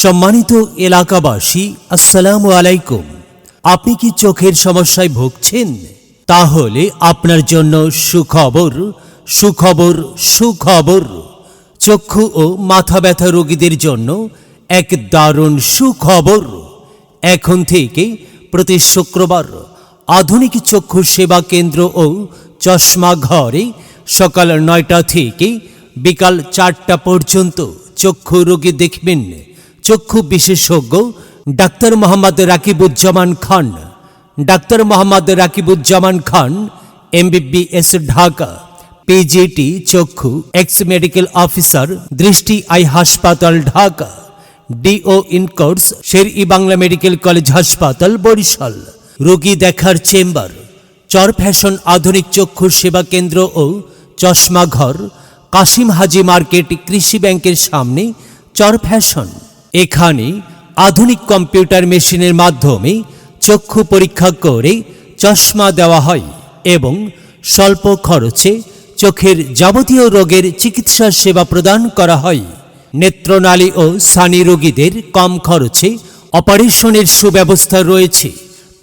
সম্মানিত এলাকাবাসী, আসসালামু আলাইকুম। আপনি কি চোখের সমস্যায় ভুগছেন? তাহলে আপনার জন্য সুখবর সুখবর সুখবর। চক্ষু ও মাথা ব্যথা রোগীদের জন্য এক দারুণ সুখবর। এখন থেকে প্রতি শুক্রবার আধুনিক চক্ষু সেবা কেন্দ্র ও চশমা ঘরে সকাল 9টা থেকে বিকাল 4টা পর্যন্ত চক্ষু রোগী দেখবেন চক্ষু বিশেষজ্ঞ ডাক্তার মোহাম্মদ রাকিবুজ্জামান খান। ডাক্তার মোহাম্মদ রাকিবুজ্জামান খান MBBS ঢাকা, PGT চক্ষু, এক্স মেডিকেল অফিসার, দৃষ্টি আই হাসপাতাল Dhaka, DO in course, Sher e Bangla medical college হাসপাতাল বরিশাল। রোগী দেখার চেম্বার, চর ফ্যাশন আধুনিক চক্ষু সেবা কেন্দ্র ও চশমা ঘর, কাশিম হাজি মার্কেট, কৃষি ব্যাংকের সামনে, চর ফ্যাশন। এখানে আধুনিক কম্পিউটার মেশিনের মাধ্যমে চক্ষু পরীক্ষা করে চশমা দেওয়া হয় এবং স্বল্প খরচে চোখের যাবতীয় রোগের চিকিৎসা সেবা প্রদান করা হয়। নেত্রনালী ও ছানি রোগীদের কম খরচে অপারেশনের সুব্যবস্থা রয়েছে।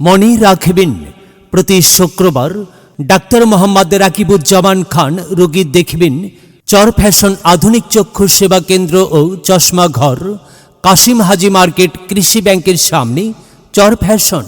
মনে রাখবেন, প্রতি শুক্রবার ডাক্তার মোহাম্মদ রাকিবুজ্জামান খান রোগী দেখবেন চর ফ্যাশন আধুনিক চক্ষু সেবা কেন্দ্র ও চশমা ঘর, কাশিম হাজি মার্কেট, কৃষি ব্যাংকের সামনে, চর ফ্যাশন।